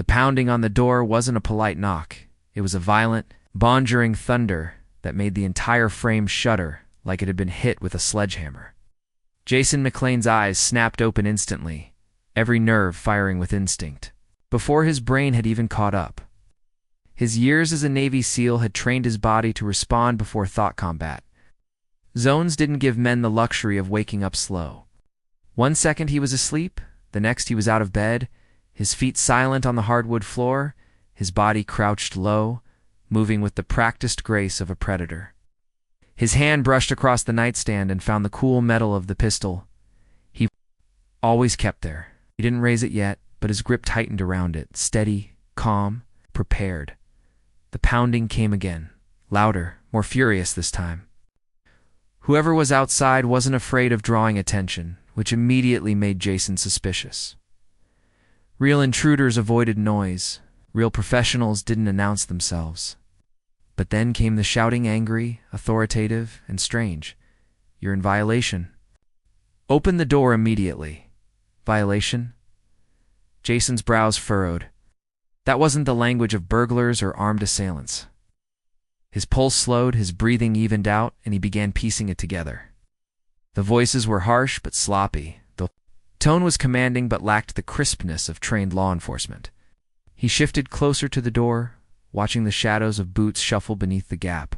The pounding on the door wasn't a polite knock. It was a violent, bonjoring thunder that made the entire frame shudder like it had been hit with a sledgehammer. Jason McLean's eyes snapped open instantly, every nerve firing with instinct, before his brain had even caught up. His years as a Navy SEAL had trained his body to respond before thought combat. Zones didn't give men the luxury of waking up slow. 1 second he was asleep, the next he was out of bed, his feet silent on the hardwood floor, his body crouched low, moving with the practiced grace of a predator. His hand brushed across the nightstand and found the cool metal of the pistol. He always kept there. He didn't raise it yet, but his grip tightened around it, steady, calm, prepared. The pounding came again, louder, more furious this time. Whoever was outside wasn't afraid of drawing attention, which immediately made Jason suspicious. Real intruders avoided noise. Real professionals didn't announce themselves. But then came the shouting, angry, authoritative, and strange. "You're in violation." "Open the door immediately." "Violation?" Jason's brows furrowed. That wasn't the language of burglars or armed assailants. His pulse slowed, his breathing evened out, and he began piecing it together. The voices were harsh but sloppy. The tone was commanding but lacked the crispness of trained law enforcement. He shifted closer to the door, watching the shadows of boots shuffle beneath the gap,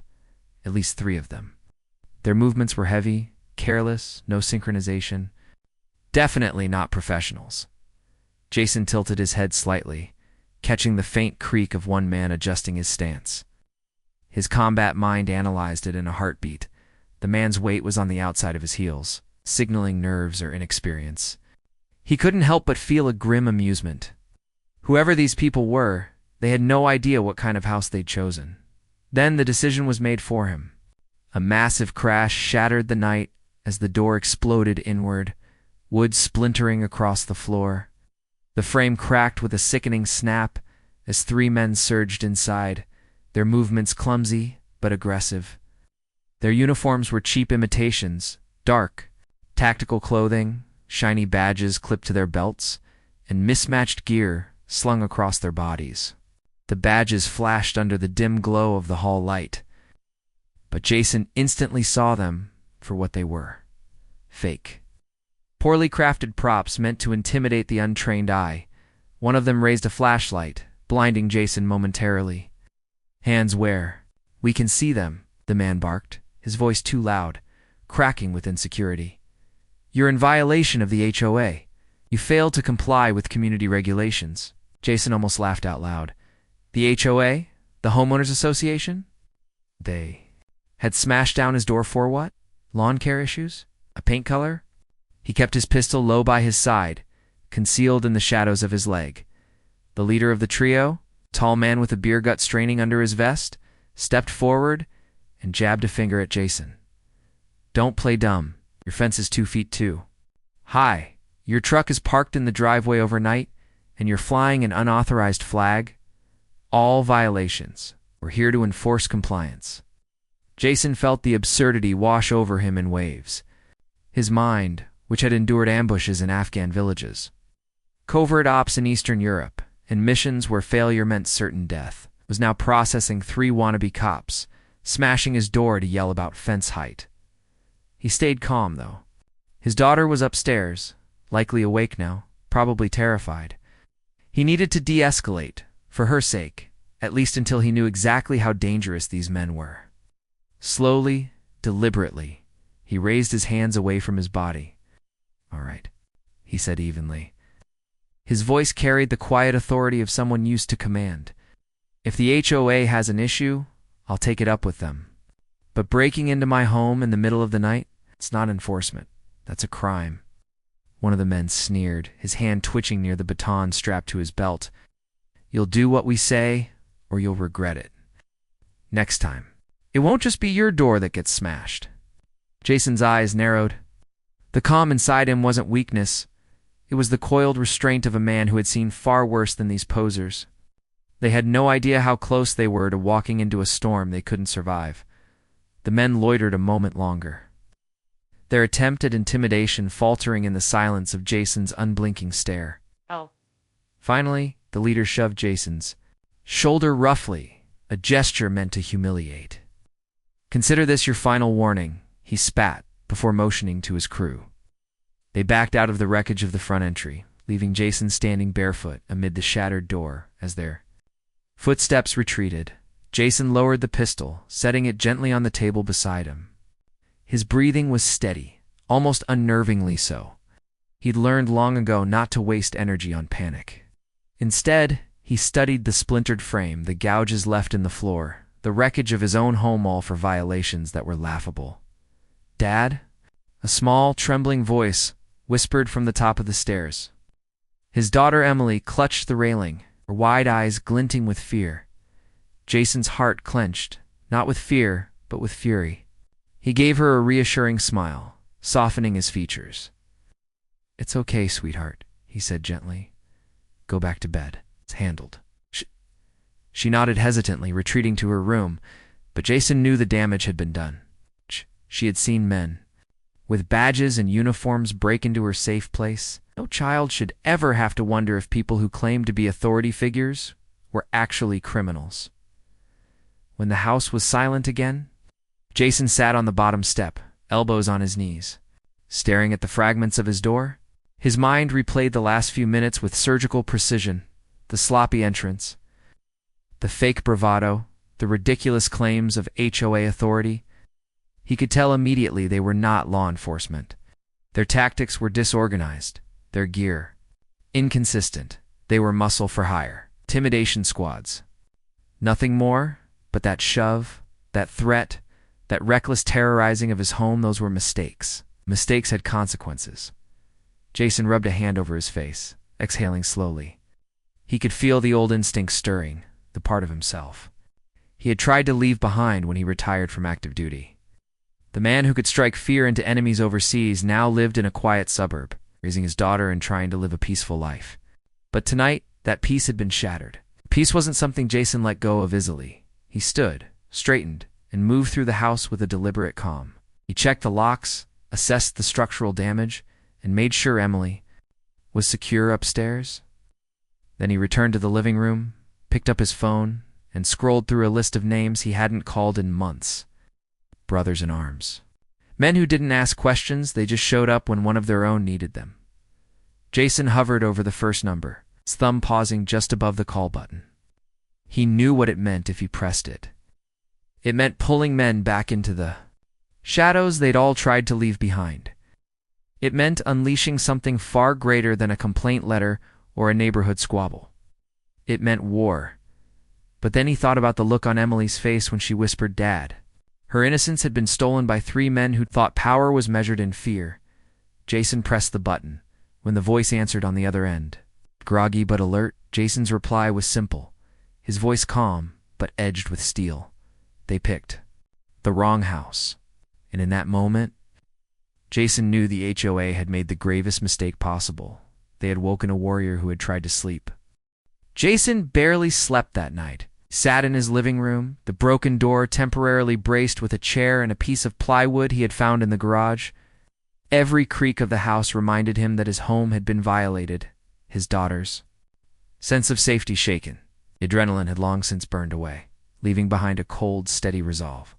at least 3 of them. Their movements were heavy, careless, no synchronization. Definitely not professionals. Jason tilted his head slightly, catching the faint creak of one man adjusting his stance. His combat mind analyzed it in a heartbeat. The man's weight was on the outside of his heels, signaling nerves or inexperience. He couldn't help but feel a grim amusement. Whoever these people were, they had no idea what kind of house they'd chosen. Then the decision was made for him. A massive crash shattered the night as the door exploded inward, wood splintering across the floor. The frame cracked with a sickening snap as 3 men surged inside, their movements clumsy but aggressive. Their uniforms were cheap imitations, dark, tactical clothing, shiny badges clipped to their belts, and mismatched gear slung across their bodies. The badges flashed under the dim glow of the hall light, but Jason instantly saw them for what they were: fake. Poorly crafted props meant to intimidate the untrained eye. One of them raised a flashlight, blinding Jason momentarily. "Hands where? We can see them," the man barked, his voice too loud, cracking with insecurity. "You're in violation of the HOA. You failed to comply with community regulations." Jason almost laughed out loud. The HOA? The homeowners association? They had smashed down his door for what? Lawn care issues? A paint color? He kept his pistol low by his side, concealed in the shadows of his leg. The leader of the trio, tall man with a beer gut straining under his vest, stepped forward and jabbed a finger at Jason. "Don't play dumb. Your fence is 2 feet too. Hi, your truck is parked in the driveway overnight, and you're flying an unauthorized flag. All violations. We're here to enforce compliance." Jason felt the absurdity wash over him in waves. His mind, which had endured ambushes in Afghan villages, covert ops in Eastern Europe, and missions where failure meant certain death, was now processing 3 wannabe cops, smashing his door to yell about fence height. He stayed calm, though. His daughter was upstairs, likely awake now, probably terrified. He needed to de-escalate, for her sake, at least until he knew exactly how dangerous these men were. Slowly, deliberately, he raised his hands away from his body. "All right," he said evenly. His voice carried the quiet authority of someone used to command. "If the HOA has an issue, I'll take it up with them. But breaking into my home in the middle of the night, it's not enforcement. That's a crime." One of the men sneered, his hand twitching near the baton strapped to his belt. "You'll do what we say, or you'll regret it. Next time. It won't just be your door that gets smashed." Jason's eyes narrowed. The calm inside him wasn't weakness. It was the coiled restraint of a man who had seen far worse than these posers. They had no idea how close they were to walking into a storm they couldn't survive. The men loitered a moment longer, their attempt at intimidation faltering in the silence of Jason's unblinking stare. "Oh, Finally, the leader shoved Jason's shoulder roughly, a gesture meant to humiliate. "Consider this your final warning," he spat before motioning to his crew. They backed out of the wreckage of the front entry, leaving Jason standing barefoot amid the shattered door as their footsteps retreated. Jason lowered the pistol, setting it gently on the table beside him. His breathing was steady, almost unnervingly so. He'd learned long ago not to waste energy on panic. Instead, he studied the splintered frame, the gouges left in the floor, the wreckage of his own home, all for violations that were laughable. "Dad?" A small, trembling voice whispered from the top of the stairs. His daughter Emily clutched the railing, her wide eyes glinting with fear. Jason's heart clenched, not with fear, but with fury. He gave her a reassuring smile, softening his features. "It's okay, sweetheart," he said gently. "Go back to bed. It's handled." She nodded hesitantly, retreating to her room, but Jason knew the damage had been done. She had seen men with badges and uniforms break into her safe place. No child should ever have to wonder if people who claimed to be authority figures were actually criminals. When the house was silent again, Jason sat on the bottom step, elbows on his knees. Staring at the fragments of his door, his mind replayed the last few minutes with surgical precision. The sloppy entrance, the fake bravado, the ridiculous claims of HOA authority. He could tell immediately they were not law enforcement. Their tactics were disorganized, their gear inconsistent. They were muscle for hire, intimidation squads. Nothing more but that shove, that threat, that reckless terrorizing of his home. Those were mistakes. Mistakes had consequences. Jason rubbed a hand over his face, exhaling slowly. He could feel the old instinct stirring, the part of himself he had tried to leave behind when he retired from active duty. The man who could strike fear into enemies overseas now lived in a quiet suburb, raising his daughter and trying to live a peaceful life. But tonight, that peace had been shattered. Peace wasn't something Jason let go of easily. He stood, straightened, and moved through the house with a deliberate calm. He checked the locks, assessed the structural damage, and made sure Emily was secure upstairs. Then he returned to the living room, picked up his phone, and scrolled through a list of names he hadn't called in months. Brothers in arms. Men who didn't ask questions, they just showed up when one of their own needed them. Jason hovered over the first number, his thumb pausing just above the call button. He knew what it meant if he pressed it. It meant pulling men back into the shadows they'd all tried to leave behind. It meant unleashing something far greater than a complaint letter or a neighborhood squabble. It meant war. But then he thought about the look on Emily's face when she whispered "Dad." Her innocence had been stolen by three men who thought power was measured in fear. Jason pressed the button when the voice answered on the other end. Groggy but alert, Jason's reply was simple, his voice calm but edged with steel. They picked the wrong house. And in that moment, Jason knew the HOA had made the gravest mistake possible. They had woken a warrior who had tried to sleep. Jason barely slept that night. Sat in his living room, the broken door temporarily braced with a chair and a piece of plywood he had found in the garage. Every creak of the house reminded him that his home had been violated, his daughter's sense of safety shaken. The adrenaline had long since burned away, leaving behind a cold, steady resolve.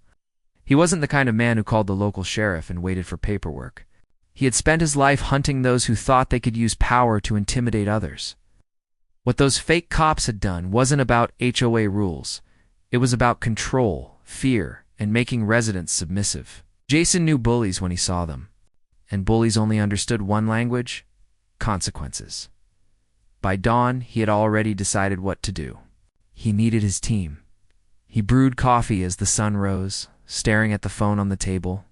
He wasn't the kind of man who called the local sheriff and waited for paperwork. He had spent his life hunting those who thought they could use power to intimidate others. What those fake cops had done wasn't about HOA rules. It was about control, fear, and making residents submissive. Jason knew bullies when he saw them, and bullies only understood one language: consequences. By dawn, he had already decided what to do. He needed his team. He brewed coffee as the sun rose, staring at the phone on the table.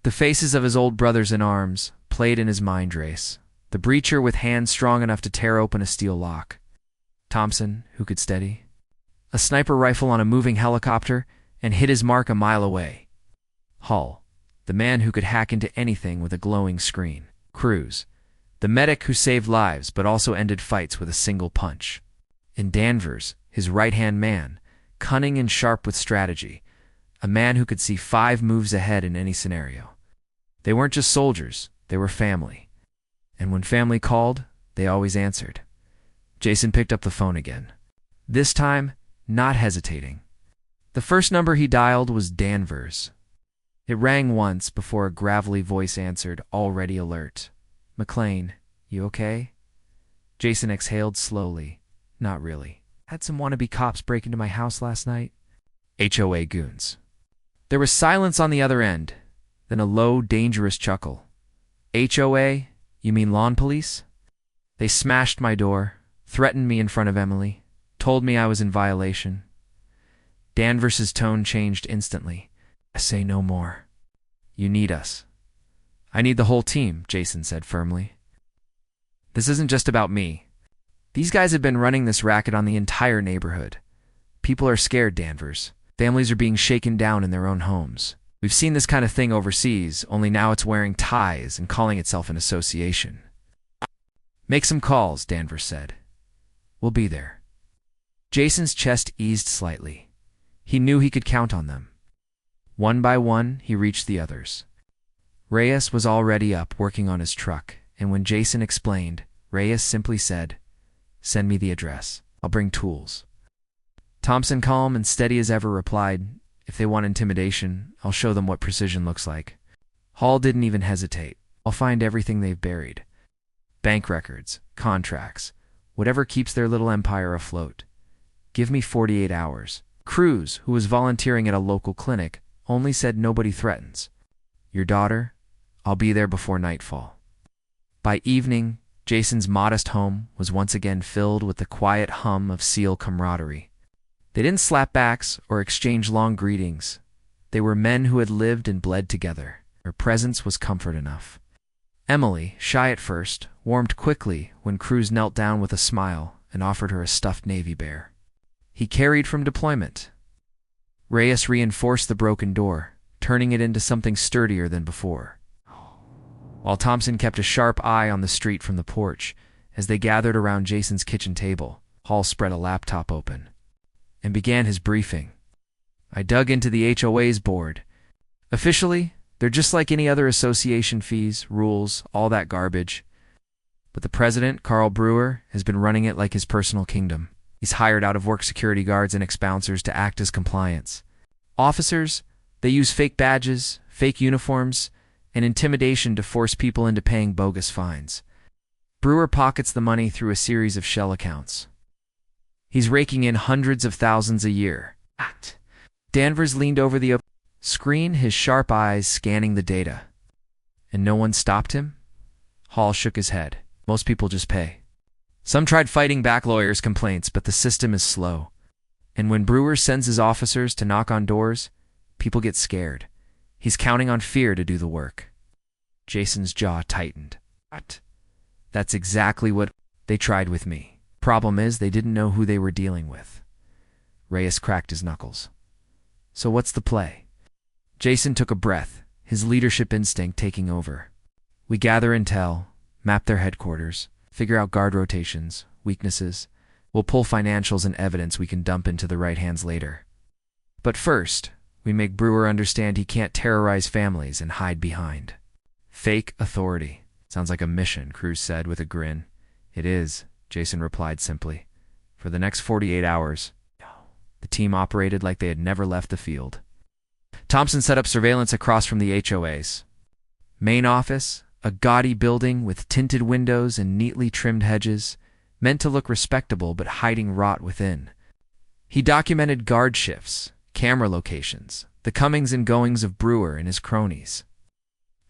The faces of his old brothers in arms played in his mind race. The breacher with hands strong enough to tear open a steel lock. Thompson, who could steady a sniper rifle on a moving helicopter and hit his mark a mile away. Hull, the man who could hack into anything with a glowing screen. Cruz, the medic who saved lives but also ended fights with a single punch. And Danvers, his right-hand man, cunning and sharp with strategy, a man who could see 5 moves ahead in any scenario. They weren't just soldiers, they were family. And when family called, they always answered. Jason picked up the phone again. This time, not hesitating. The first number he dialed was Danvers. It rang once before a gravelly voice answered, already alert. "McLean, you okay?" Jason exhaled slowly. "Not really. Had some wannabe cops break into my house last night." HOA goons. There was silence on the other end, then a low, dangerous chuckle. "HOA? You mean lawn police? They smashed my door, threatened me in front of Emily, told me I was in violation." Danvers's tone changed instantly. "I say no more. You need us." "I need the whole team," Jason said firmly. "This isn't just about me. These guys have been running this racket on the entire neighborhood. People are scared, Danvers. Families are being shaken down in their own homes. We've seen this kind of thing overseas, only now it's wearing ties and calling itself an association." "Make some calls," Danvers said. "We'll be there." Jason's chest eased slightly. He knew he could count on them. One by one, he reached the others. Reyes was already up, working on his truck, and when Jason explained, Reyes simply said, "Send me the address. I'll bring tools." Thompson, calm and steady as ever, replied, "If they want intimidation, I'll show them what precision looks like." Hall didn't even hesitate. "I'll find everything they've buried. Bank records, contracts, whatever keeps their little empire afloat. Give me 48 hours. Cruz, who was volunteering at a local clinic, only said nobody threatens. Your daughter? I'll be there before nightfall." By evening, Jason's modest home was once again filled with the quiet hum of SEAL camaraderie. They didn't slap backs or exchange long greetings. They were men who had lived and bled together. Their presence was comfort enough. Emily, shy at first, warmed quickly when Cruz knelt down with a smile and offered her a stuffed Navy bear he carried from deployment. Reyes reinforced the broken door, turning it into something sturdier than before, while Thompson kept a sharp eye on the street from the porch. As they gathered around Jason's kitchen table, Hall spread a laptop open and began his briefing. "I dug into the HOA's board. Officially, they're just like any other association, fees, rules, all that garbage. But the president, Carl Brewer, has been running it like his personal kingdom. He's hired out-of-work security guards and ex-bouncers to act as compliance. Officers, they use fake badges, fake uniforms, and intimidation to force people into paying bogus fines. Brewer pockets the money through a series of shell accounts. He's raking in hundreds of thousands a year." Danvers leaned over the screen, his sharp eyes scanning the data. "And no one stopped him?" Hall shook his head. "Most people just pay. Some tried fighting back lawyers' complaints, but the system is slow. And when Brewer sends his officers to knock on doors, people get scared. He's counting on fear to do the work." Jason's jaw tightened. "What?" "That's exactly what they tried with me. Problem is, they didn't know who they were dealing with." Reyes cracked his knuckles. "So what's the play?" Jason took a breath, his leadership instinct taking over. "We gather intel, map their headquarters, figure out guard rotations, weaknesses. We'll pull financials and evidence we can dump into the right hands later. But first, we make Brewer understand he can't terrorize families and hide behind fake authority." "Sounds like a mission," Cruz said with a grin. "It is," Jason replied simply. For the next 48 hours, the team operated like they had never left the field. Thompson set up surveillance across from the HOA's main office, a gaudy building with tinted windows and neatly trimmed hedges, meant to look respectable but hiding rot within. He documented guard shifts, camera locations, the comings and goings of Brewer and his cronies.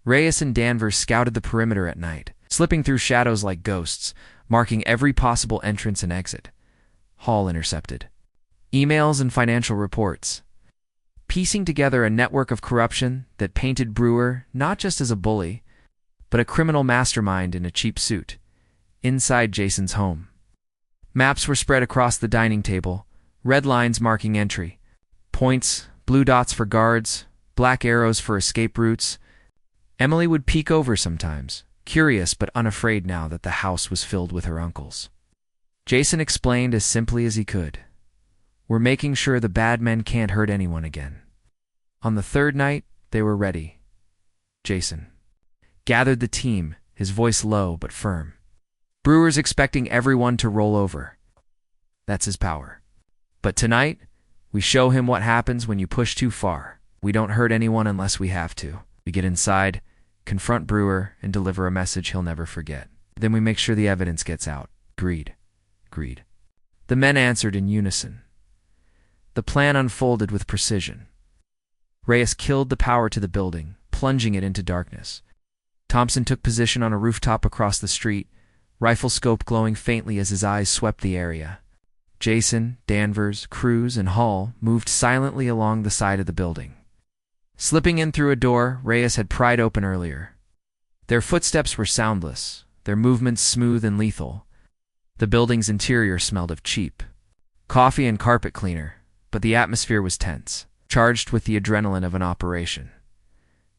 Reyes and Danvers scouted the perimeter at night, slipping through shadows like ghosts, marking every possible entrance and exit. Hall intercepted emails and financial reports, piecing together a network of corruption that painted Brewer not just as a bully, but a criminal mastermind in a cheap suit, inside Jason's home. Maps were spread across the dining table, red lines marking entry, points, blue dots for guards, black arrows for escape routes. Emily would peek over sometimes, curious but unafraid now that the house was filled with her uncles. Jason explained as simply as he could. "We're making sure the bad men can't hurt anyone again." On the third night, they were ready. Jason gathered the team, his voice low but firm. Brewer's expecting everyone to roll over. That's his power. But tonight, we show him what happens when you push too far. We don't hurt anyone unless we have to. We get inside, confront Brewer, and deliver a message he'll never forget. Then we make sure the evidence gets out. Agreed. Agreed. The men answered in unison. The plan unfolded with precision. Reyes killed the power to the building, plunging it into darkness. Thompson took position on a rooftop across the street, rifle scope glowing faintly as his eyes swept the area. Jason, Danvers, Cruz, and Hall moved silently along the side of the building. Slipping in through a door Reyes had pried open earlier. Their footsteps were soundless, their movements smooth and lethal. The building's interior smelled of cheap coffee and carpet cleaner, but the atmosphere was tense, charged with the adrenaline of an operation.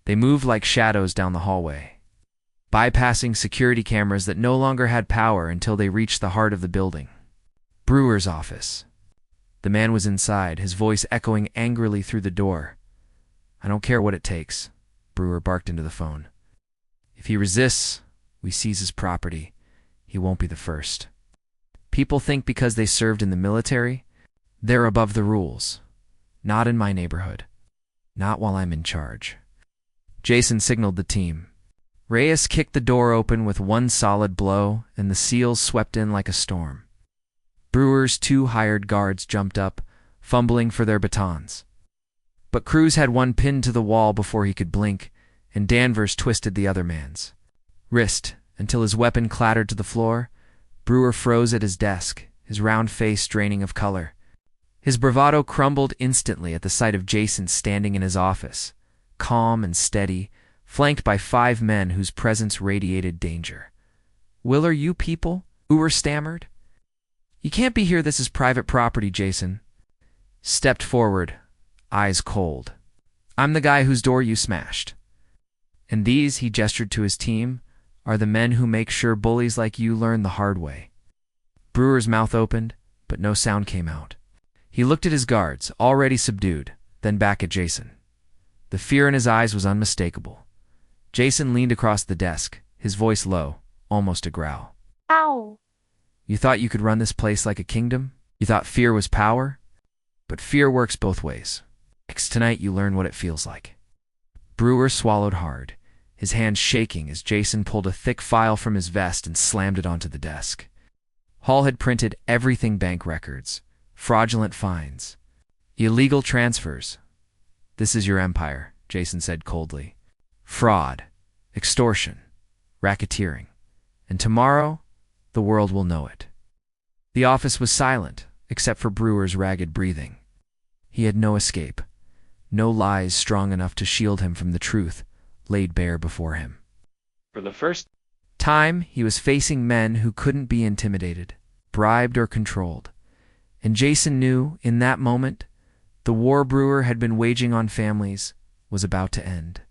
They moved like shadows down the hallway, bypassing security cameras that no longer had power until they reached the heart of the building. Brewer's office. The man was inside, his voice echoing angrily through the door. "I don't care what it takes," Brewer barked into the phone. "If he resists, we seize his property. He won't be the first. People think because they served in the military, they're above the rules. Not in my neighborhood. Not while I'm in charge." Jason signaled the team. Reyes kicked the door open with one solid blow, and the seals swept in like a storm. Brewer's 2 hired guards jumped up, fumbling for their batons. But Cruz had one pinned to the wall before he could blink, and Danvers twisted the other man's wrist until his weapon clattered to the floor. Brewer froze at his desk, his round face draining of color. His bravado crumbled instantly at the sight of Jason standing in his office, calm and steady, flanked by 5 men whose presence radiated danger. "Will are you people?" Brewer stammered. "You can't be here. This is private property," Jason stepped forward, eyes cold. "I'm the guy whose door you smashed. And these," he gestured to his team, "are the men who make sure bullies like you learn the hard way." Brewer's mouth opened, but no sound came out. He looked at his guards, already subdued, then back at Jason. The fear in his eyes was unmistakable. Jason leaned across the desk, his voice low, almost a growl. "Ow! You thought you could run this place like a kingdom? You thought fear was power? But fear works both ways. Tonight you learn what it feels like." Brewer swallowed hard, his hands shaking as Jason pulled a thick file from his vest and slammed it onto the desk. Hall had printed everything: bank records, fraudulent fines, illegal transfers. "This is your empire," Jason said coldly. "Fraud, extortion, racketeering. And tomorrow, the world will know it." The office was silent, except for Brewer's ragged breathing. He had no escape, no lies strong enough to shield him from the truth laid bare before him. For the first time, he was facing men who couldn't be intimidated, bribed, or controlled. And Jason knew, in that moment, the war Brewer had been waging on families was about to end.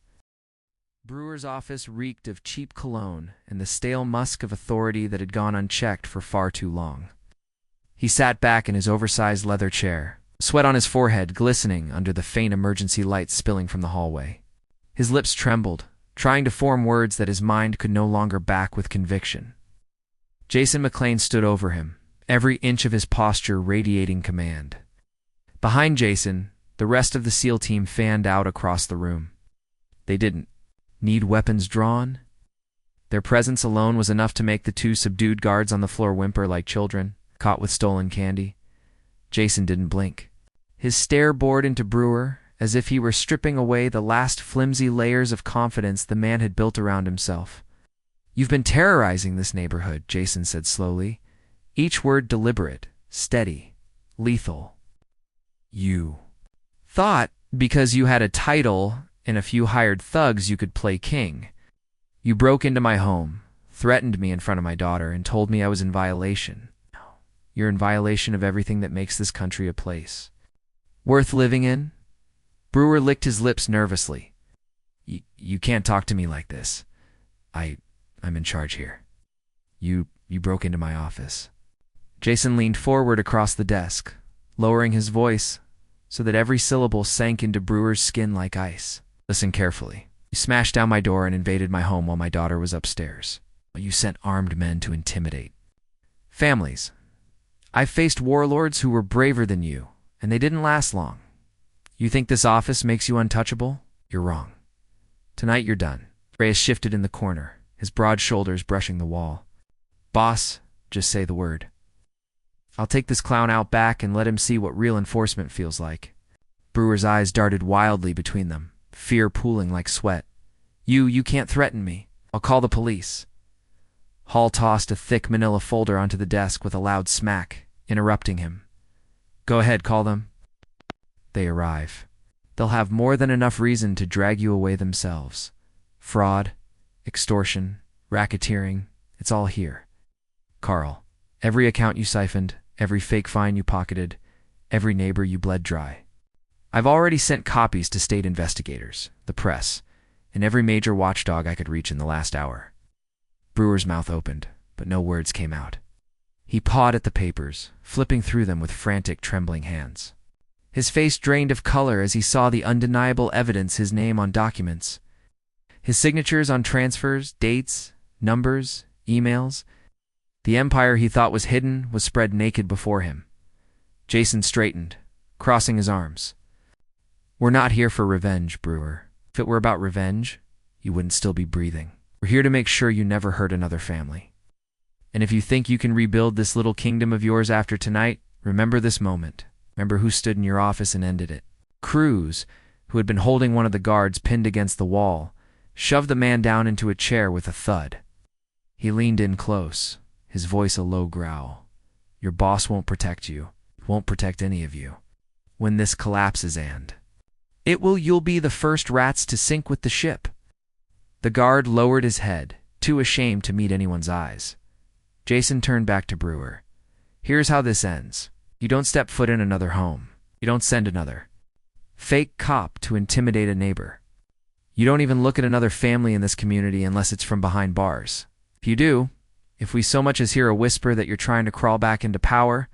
Brewer's office reeked of cheap cologne and the stale musk of authority that had gone unchecked for far too long. He sat back in his oversized leather chair, sweat on his forehead glistening under the faint emergency lights spilling from the hallway. His lips trembled, trying to form words that his mind could no longer back with conviction. Jason McLean stood over him, every inch of his posture radiating command. Behind Jason, the rest of the SEAL team fanned out across the room. They didn't need weapons drawn. Their presence alone was enough to make the 2 subdued guards on the floor whimper like children caught with stolen candy. Jason didn't blink. His stare bored into Brewer as if he were stripping away the last flimsy layers of confidence the man had built around himself. "You've been terrorizing this neighborhood," Jason said slowly, each word deliberate, steady, lethal. "You thought because you had a title and a few hired thugs you could play king. You broke into my home, threatened me in front of my daughter, and told me I was in violation. You're in violation of everything that makes this country a place worth living in." Brewer licked his lips nervously. You can't talk to me like this. I'm in charge here. You broke into my office." Jason leaned forward across the desk, lowering his voice so that every syllable sank into Brewer's skin like ice. "Listen carefully. You smashed down my door and invaded my home while my daughter was upstairs. You sent armed men to intimidate families. I faced warlords who were braver than you, and they didn't last long. You think this office makes you untouchable? You're wrong. Tonight you're done. Reyes shifted in the corner, his broad shoulders brushing the wall. Boss, just say the word. I'll take this clown out back and let him see what real enforcement feels like. Brewer's eyes darted wildly between them, fear pooling like sweat. You can't threaten me. I'll call the police. Hall tossed a thick manila folder onto the desk with a loud smack, interrupting him. Go ahead, call them. They arrive. They'll have more than enough reason to drag you away themselves. Fraud, extortion, racketeering, it's all here. Carl, every account you siphoned, every fake fine you pocketed, every neighbor you bled dry. I've already sent copies to state investigators, the press, and every major watchdog I could reach in the last hour. Brewer's mouth opened, but no words came out. He pawed at the papers, flipping through them with frantic, trembling hands. His face drained of color as he saw the undeniable evidence: his name on documents, his signatures on transfers, dates, numbers, emails. The empire he thought was hidden was spread naked before him. Jason straightened, crossing his arms. We're not here for revenge, Brewer. If it were about revenge, you wouldn't still be breathing. We're here to make sure you never hurt another family. And if you think you can rebuild this little kingdom of yours after tonight, remember this moment. Remember who stood in your office and ended it. Cruz, who had been holding one of the guards pinned against the wall, shoved the man down into a chair with a thud. He leaned in close, his voice a low growl. Your boss won't protect you, won't protect any of you. When this collapses, and you'll be the first rats to sink with the ship. The guard lowered his head, too ashamed to meet anyone's eyes. Jason turned back to Brewer. Here's how this ends. You don't step foot in another home. You don't send another fake cop to intimidate a neighbor. You don't even look at another family in this community unless it's from behind bars. If you do, if we so much as hear a whisper that you're trying to crawl back into power,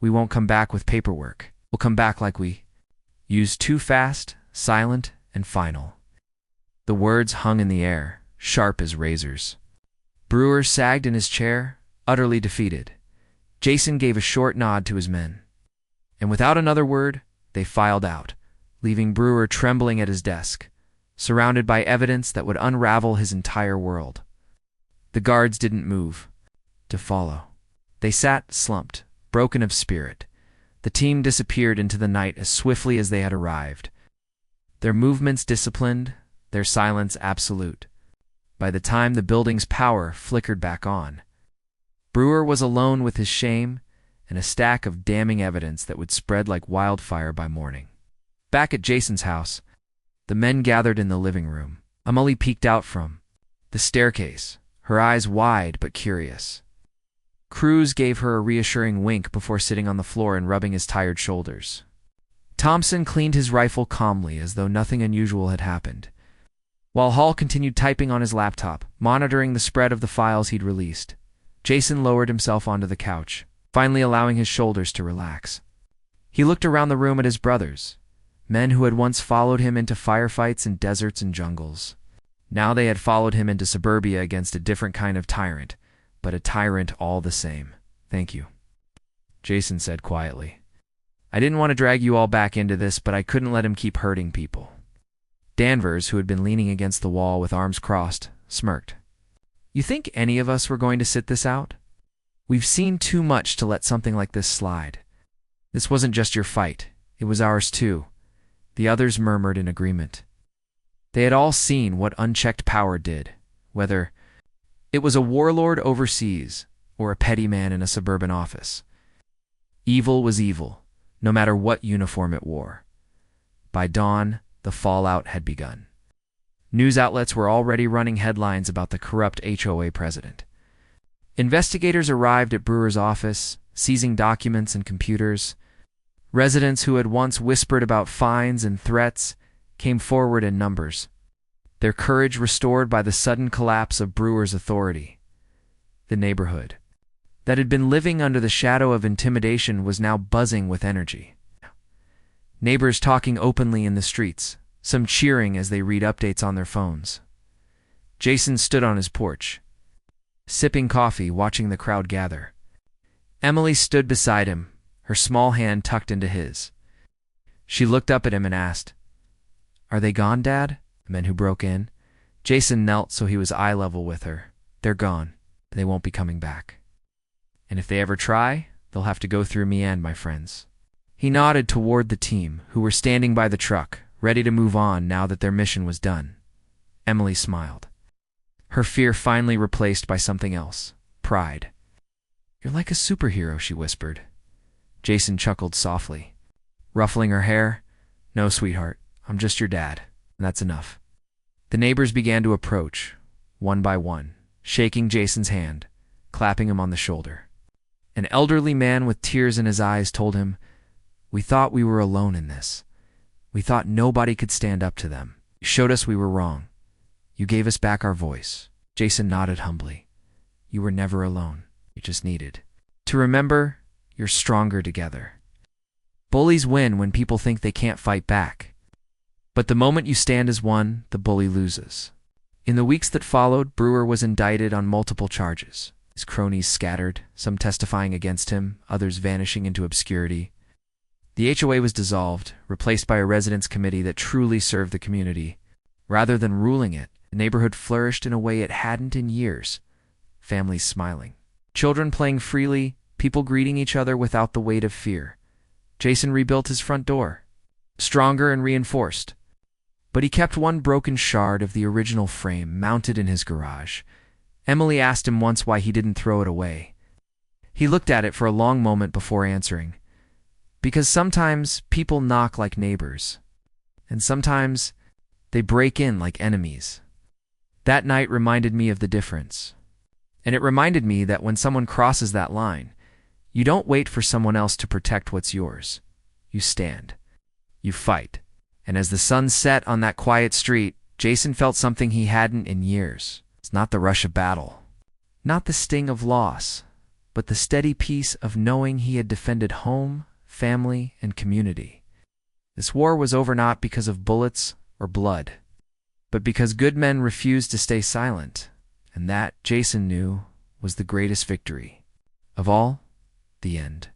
we won't come back with paperwork. We'll come back like we used: too fast, silent, and final. The words hung in the air, sharp as razors. Brewer sagged in his chair, utterly defeated. Jason gave a short nod to his men. And without another word, they filed out, leaving Brewer trembling at his desk, surrounded by evidence that would unravel his entire world. The guards didn't move to follow. They sat slumped, broken of spirit. The team disappeared into the night as swiftly as they had arrived. Their movements disciplined, their silence absolute. By the time the building's power flickered back on, Brewer was alone with his shame and a stack of damning evidence that would spread like wildfire by morning. Back at Jason's house, the men gathered in the living room. Emily peeked out from the staircase, her eyes wide but curious. Cruz gave her a reassuring wink before sitting on the floor and rubbing his tired shoulders. Thompson cleaned his rifle calmly as though nothing unusual had happened, while Hall continued typing on his laptop, monitoring the spread of the files he'd released. Jason lowered himself onto the couch, finally allowing his shoulders to relax. He looked around the room at his brothers, men who had once followed him into firefights in deserts and jungles. Now they had followed him into suburbia against a different kind of tyrant, but a tyrant all the same. Thank you, Jason said quietly. I didn't want to drag you all back into this, but I couldn't let him keep hurting people. Danvers, who had been leaning against the wall with arms crossed, smirked. You think any of us were going to sit this out? We've seen too much to let something like this slide. This wasn't just your fight. It was ours too. The others murmured in agreement. They had all seen what unchecked power did, whether it was a warlord overseas or a petty man in a suburban office. Evil was evil, no matter what uniform it wore. By dawn, the fallout had begun. News outlets were already running headlines about the corrupt HOA president. Investigators arrived at Brewer's office, seizing documents and computers. Residents who had once whispered about fines and threats came forward in numbers, their courage restored by the sudden collapse of Brewer's authority. The neighborhood, that had been living under the shadow of intimidation, was now buzzing with energy. Neighbors talking openly in the streets, some cheering as they read updates on their phones. Jason stood on his porch, sipping coffee, watching the crowd gather. Emily stood beside him, her small hand tucked into his. She looked up at him and asked, "Are they gone, Dad?" The men who broke in. Jason knelt so he was eye level with her. "They're gone. They won't be coming back. And if they ever try, they'll have to go through me and my friends." He nodded toward the team, who were standing by the truck, ready to move on now that their mission was done. Emily smiled, her fear finally replaced by something else, pride. "You're like a superhero," she whispered. Jason chuckled softly, ruffling her hair. "No, sweetheart, I'm just your dad, and that's enough." The neighbors began to approach, one by one, shaking Jason's hand, clapping him on the shoulder. An elderly man with tears in his eyes told him, "We thought we were alone in this. We thought nobody could stand up to them. You showed us we were wrong. You gave us back our voice." Jason nodded humbly. "You were never alone. You just needed to remember you're stronger together. Bullies win when people think they can't fight back. But the moment you stand as one, the bully loses." In the weeks that followed, Brewer was indicted on multiple charges. His cronies scattered, some testifying against him, others vanishing into obscurity. The HOA was dissolved, replaced by a residents' committee that truly served the community. Rather than ruling it, the neighborhood flourished in a way it hadn't in years. Families smiling, children playing freely, people greeting each other without the weight of fear. Jason rebuilt his front door, stronger and reinforced. But he kept one broken shard of the original frame mounted in his garage. Emily asked him once why he didn't throw it away. He looked at it for a long moment before answering. "Because sometimes people knock like neighbors, and sometimes they break in like enemies." That night reminded me of the difference. And it reminded me that when someone crosses that line, you don't wait for someone else to protect what's yours. You stand. You fight. And as the sun set on that quiet street, Jason felt something he hadn't in years. It's not the rush of battle, not the sting of loss, but the steady peace of knowing he had defended home, family, and community. This war was over not because of bullets or blood, but because good men refused to stay silent, and that, Jason knew, was the greatest victory. Of all, the end.